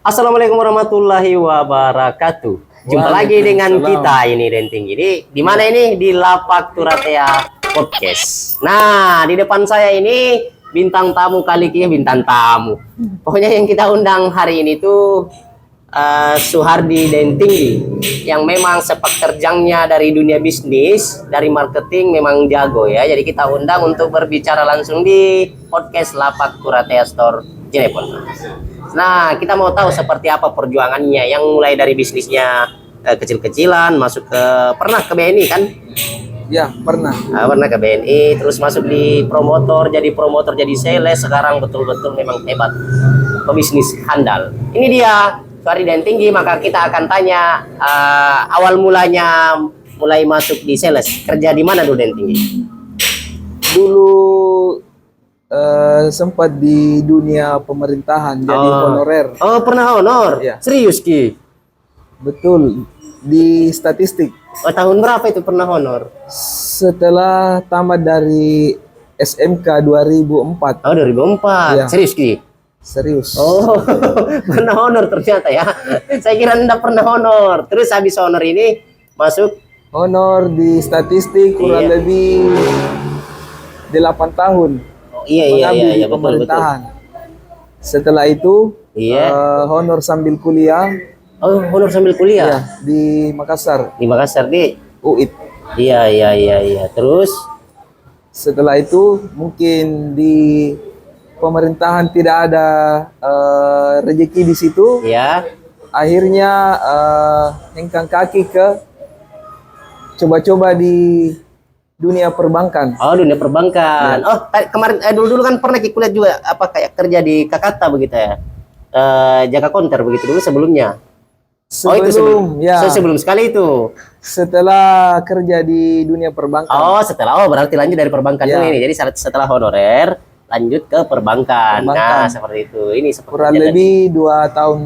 Assalamualaikum warahmatullahi wabarakatuh. Jumpa lagi dengan kita ini Denting. Di mana ini? Di Lapak Turatea Podcast. Nah, di depan saya ini bintang tamu kali ini bintang tamu. Pokoknya yang kita undang hari ini tuh Suhardi Dentinggi, yang memang sepak terjangnya dari dunia bisnis, dari marketing memang jago ya. Jadi kita undang untuk berbicara langsung di podcast Lapak Turatea Store Jenepon. Nah, kita mau tahu seperti apa perjuangannya yang mulai dari bisnisnya kecil-kecilan, masuk ke pernah ke BNI kan? Ya, pernah. Pernah ke BNI, terus masuk di promotor, jadi sales, sekarang betul-betul memang hebat. Pebisnis handal. Ini dia Suhardi Dentinggi, maka kita akan tanya awal mulanya mulai masuk di sales. Kerja di mana dulu Dentinggi? Dulu sempat di dunia pemerintahan jadi honorer. Oh, pernah honor? Ya. Serius Ki? Betul, di statistik. Oh, tahun berapa itu pernah honor? Setelah tamat dari SMK 2004. Oh, 2004. Ya. Serius Ki? Serius. Oh, pernah honor ternyata ya. Saya kira Anda pernah honor. Terus habis honor ini masuk Honor di statistik kurang lebih 8 tahun. Iya, Mengabdi di betul. pemerintahan. Setelah itu honor sambil kuliah. Oh, honor sambil kuliah Ya, di Makassar, di Makassar di. UIT. Iya. Terus Setelah itu mungkin di pemerintahan tidak ada rezeki di situ. ya. Akhirnya hengkang kaki ke coba-coba di dunia perbankan. Oh, dunia perbankan. Oh, kemarin dulu kan pernah kuliah juga apa kayak kerja di Kakata begitu ya. Jaga konter begitu dulu sebelumnya. Sebelum sekali itu. Setelah kerja di dunia perbankan. Oh, berarti lanjut dari perbankan dulu ini. Jadi setelah honorer lanjut ke perbankan. Nah, seperti itu. Ini kurang lebih 2,5 tahun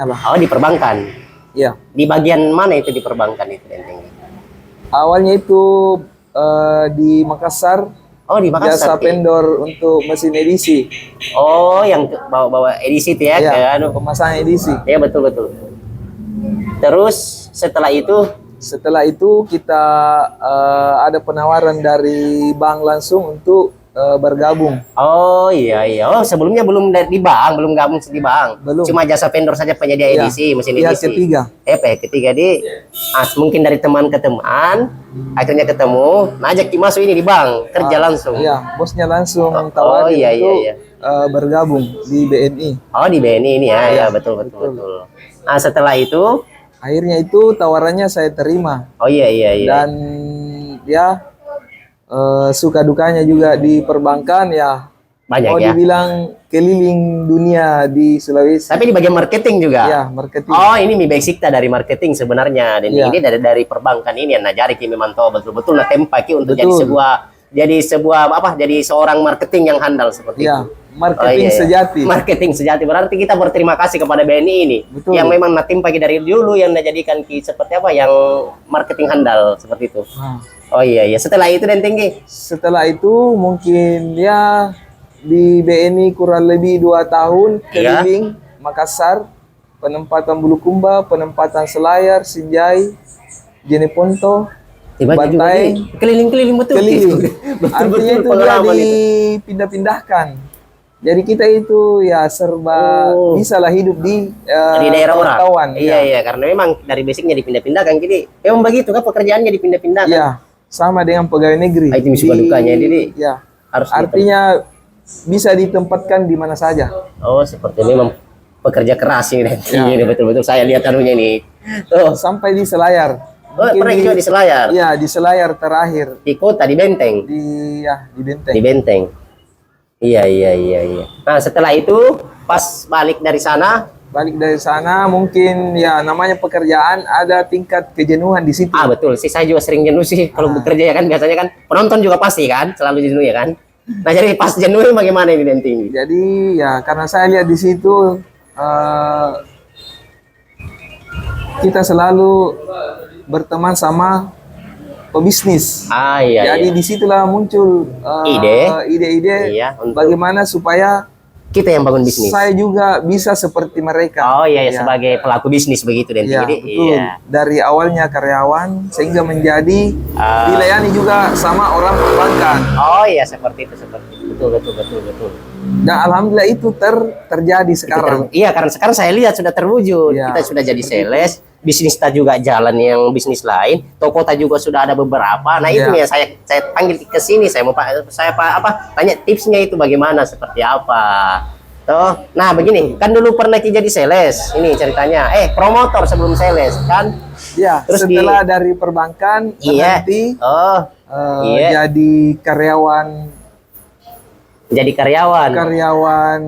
lah. Oh, di perbankan. Ya. Di bagian mana itu di perbankan itu Dentinggi? Awalnya itu di Makassar. Oh, di Makassar. Jasa vendor untuk mesin edisi. Oh, yang bawa edisi itu ya? Ya, pemasangan edisi. Ya, betul. Terus setelah itu kita ada penawaran dari bank langsung untuk bergabung. Oh iya. Oh, sebelumnya belum di bank, belum gabung di bank. Belum. Cuma jasa vendor saja penyedia edisi, mesin edisi. Ketiga. Ketiga mungkin dari teman ke teman, akhirnya ketemu, ngajak masuk ini di bank, kerja langsung. Iya, bosnya langsung tawarin untuk bergabung di BNI. Oh, di BNI ini ya, betul. Nah, setelah itu akhirnya itu tawarannya saya terima. Oh iya. Dan ya suka dukanya juga di perbankan ya. Banyak mau dibilang keliling dunia di Sulawesi. Tapi di bagian marketing juga. Ya, marketing. Oh, ini Mi Basicta dari marketing sebenarnya. Dan ini dari perbankan ini yang najari ki memang tahu betul-betul tempaki untuk jadi seorang marketing yang handal seperti itu. Marketing sejati. Marketing sejati. Berarti kita berterima kasih kepada BNI ini. Betul. Yang memang pagi dari dulu yang menjadikan seperti apa yang marketing handal seperti itu. Oh iya. Setelah itu Dentinggi. Setelah itu mungkin ya di BNI kurang lebih 2 tahun keliling Makassar, penempatan Bulukumba, penempatan Selayar, Sinjai, Jeneponto, Bantai, keliling-keliling betul. Artinya itu dia dipindah-pindahkan. Jadi kita itu ya serba bisa lah hidup di daerah orang. Iya, karena memang dari basicnya dipindah-pindahkan. Jadi memang begitu kan pekerjaannya dipindah-pindahkan. Iya, sama dengan pegawai negeri. Itu suka dukanya jadi. Ya, harus artinya bisa ditempatkan di mana saja. Oh, seperti memang pekerja keras ini. Ini betul-betul saya lihat anunya ini. Sampai di Selayar. Pernah juga di Selayar? Iya, di Selayar terakhir. Di kota, di Benteng? Di Benteng. Di Benteng. Iya. Nah, setelah itu pas balik dari sana mungkin ya namanya pekerjaan ada tingkat kejenuhan di situ. Betul sih, saya juga sering jenuh sih kalau bekerja ya kan. Biasanya kan penonton juga pasti kan selalu jenuh ya kan. Nah, jadi pas jenuh bagaimana ini Dentinggi? Jadi ya karena saya lihat di situ kita selalu berteman sama pebisnis. Iya. Jadi disitulah muncul ide-ide bagaimana supaya Kita yang bangun bisnis. Saya juga bisa seperti mereka. Oh iya, Ya. sebagai pelaku bisnis begitu dan Ya, jadi betul. iya. Dari awalnya karyawan sehingga menjadi Ah. dilayani juga sama orang perbankan. Oh iya, seperti itu. Betul. Dan alhamdulillah itu terjadi sekarang. Iya, karena sekarang saya lihat sudah terwujud. Iya. Kita sudah jadi sales, bisnis kita juga jalan yang bisnis lain, toko kita juga sudah ada beberapa. Nah, itu Iya. nih yang saya panggil ke sini, saya mau tanya tipsnya itu bagaimana, seperti apa. Tuh. Nah, begini, kan dulu pernah Ki jadi sales. Ini ceritanya. Promotor sebelum sales, kan? Ya, Terus setelah dari perbankan Iya. berhenti Oh, iya. jadi karyawan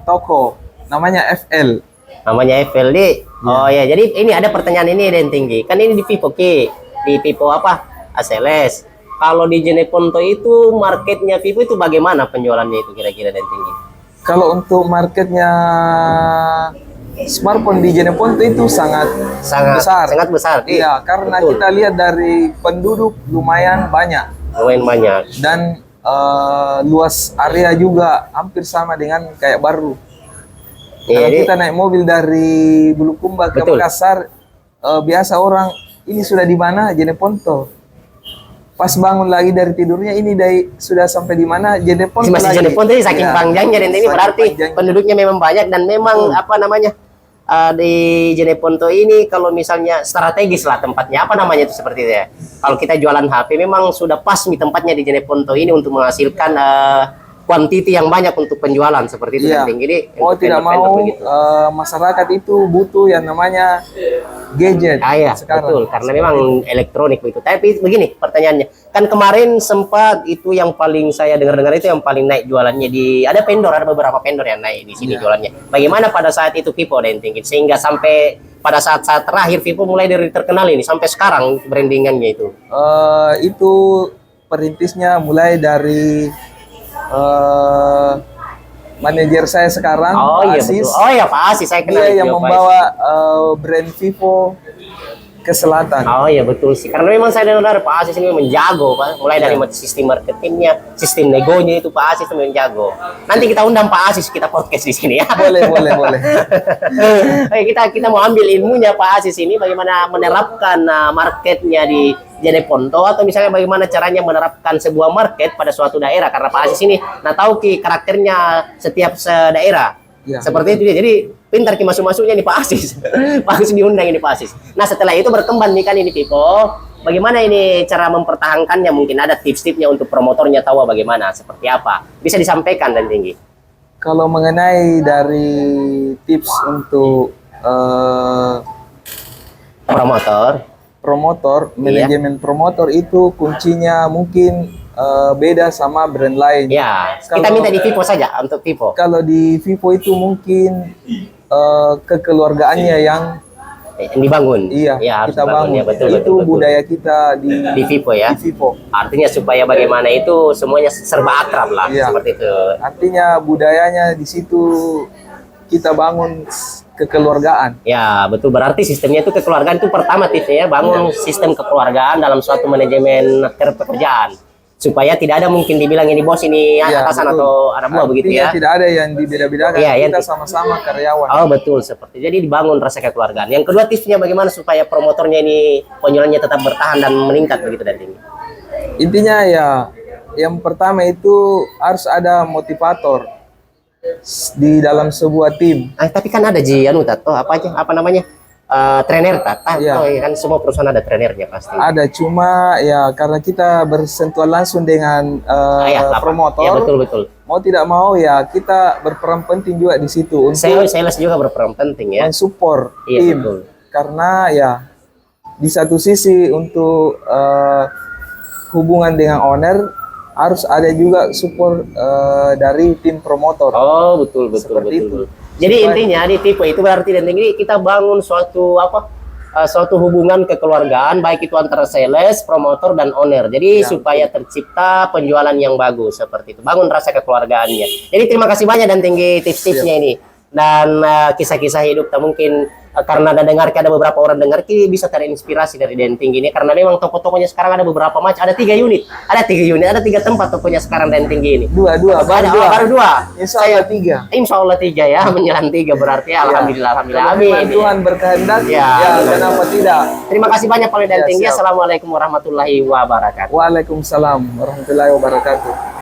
toko namanya FL. Namanya FLD. Oh ya, jadi ini ada pertanyaan ini Den Tinggi. Kan ini di Vivo Ki. Di Vivo apa? ACLS. Kalau di Jeneponto itu marketnya Vivo itu bagaimana penjualannya itu kira-kira Den Tinggi? Kalau untuk marketnya smartphone di Jeneponto itu sangat besar. Sangat besar. Iya, karena Betul. kita lihat dari penduduk lumayan banyak Lumayan banyak. dan luas area juga hampir sama dengan kayak Baru. Kalau Jadi, kita naik mobil dari Bulukumba ke Betul. Makassar, biasa orang ini sudah di mana Jeneponto. Pas bangun lagi dari tidurnya ini sudah sampai di mana Jeneponto masih lagi. Jeneponto ini saking Iya, panjangnya Dan Tinggi, saking berarti panjangnya. penduduknya memang banyak dan memang apa namanya? Di Jeneponto ini kalau misalnya strategis lah tempatnya, apa namanya itu seperti itu ya. Kalau kita jualan HP memang sudah pas nih tempatnya di Jeneponto ini untuk menghasilkan kuantiti yang banyak untuk penjualan seperti itu Iya. Dan Tinggi. Jadi Mau untuk tidak vendor-vendor mau begitu. masyarakat itu butuh yang namanya gadget Iya, sekarang. betul, karena memang elektronik begitu. Tapi begini pertanyaannya, kan kemarin sempat itu yang paling saya dengar-dengar itu yang paling naik jualannya ada beberapa vendor yang naik di sini Iya. jualannya. Bagaimana pada saat itu Vivo Dan Tinggi sehingga sampai pada saat-saat terakhir Vivo mulai dari terkenal ini sampai sekarang brandingannya itu. Itu perintisnya mulai dari manajer saya sekarang, Oh Pak iya Asis. betul. Oh iya Pak Asis, saya kenal Dia yang beliau, Pak membawa brand Vivo ke selatan. Oh iya betul sih, karena memang saya dengar Pak Asis ini memang jago Pak, mulai dari sistem marketingnya, sistem negonya itu Pak Asis itu memang jago. Nanti kita undang Pak Asis, kita podcast di sini ya. Boleh. Oke, kita mau ambil ilmunya Pak Asis ini bagaimana menerapkan marketnya di Jeneponto atau misalnya bagaimana caranya menerapkan sebuah market pada suatu daerah, karena Pak Asis ini nah tahu Ki karakternya setiap daerah. Ya, Seperti itu dia. Jadi pintar Ki masuk-masuknya nih Pak Asis. Pak Asis diundang ini Pak Asis. Nah, setelah itu berkembang nih kan ini Vivo. Bagaimana ini cara mempertahankannya? Mungkin ada tips-tipsnya untuk promotornya tahu bagaimana, seperti apa. Bisa disampaikan Dan Tinggi. Kalau mengenai dari tips untuk promotor, manajemen promotor itu kuncinya mungkin beda sama brand lain. Ya, kita minta di Vivo saja untuk Vivo. Kalau di Vivo itu mungkin kekeluargaannya yang Dibangun. iya Ya, harus kita dibangun. bangun. Ya, betul, Itu betul. budaya kita Di Vivo ya. Di Vivo. Artinya supaya bagaimana itu semuanya serba akrab lah, Iya. seperti itu. Artinya budayanya di situ kita bangun kekeluargaan. Ya, betul. Berarti sistemnya itu kekeluargaan itu pertama tipsnya ya, bangun sistem kekeluargaan dalam suatu manajemen pekerjaan. Supaya tidak ada mungkin dibilang ini bos, ini Iya, atasan betul. atau anak buah begitu Artinya ya. tidak ada yang dibeda-bedakan. Iya, iya. Kita sama-sama karyawan. Oh, betul seperti. Jadi dibangun rasa kekeluargaan. Yang kedua tipsnya bagaimana supaya promotornya ini penjualannya tetap bertahan dan meningkat begitu Dan Tinggi. Intinya ya, yang pertama itu harus ada motivator di dalam sebuah tim. Tapi kan ada apa namanya? Trainer Iya. kan semua perusahaan ada trainernya pasti. Ada, cuma ya karena kita bersentuhan langsung dengan promotor, Ya, betul. mau tidak mau ya kita berperan penting juga di situ untuk Sales juga berperan penting ya. mensupport Iya, tim. betul. Karena ya di satu sisi untuk hubungan dengan owner harus ada juga support dari tim promotor. Oh, betul. Seperti itu. Jadi Supaya- intinya di Vivo itu berarti Dan Tinggi kita bangun suatu hubungan kekeluargaan baik itu antara sales, promotor dan owner. Jadi Ya, supaya tercipta penjualan yang bagus seperti itu. Bangun rasa kekeluargaannya. Jadi terima kasih banyak Dan Tinggi tips-tipsnya ini. dan kisah-kisah hidup. Tak mungkin karena ada beberapa orang dengar ki bisa terinspirasi dari Denting ini, karena memang toko-tokonya sekarang ada beberapa macam, ada 3 unit, ada 3 tempat tokonya sekarang Denting ini. Dua, Baru dua. Insya Allah 3. Insya Allah 3 ya, menjelang 3 berarti. Alhamdulillah, alhamdulillah, Kalau amin. memang Tuhan berkehendak, Ya, ya kenapa tidak? Terima kasih banyak Pak Denting. siap. Assalamualaikum warahmatullahi wabarakatuh. Waalaikumsalam warahmatullahi wabarakatuh.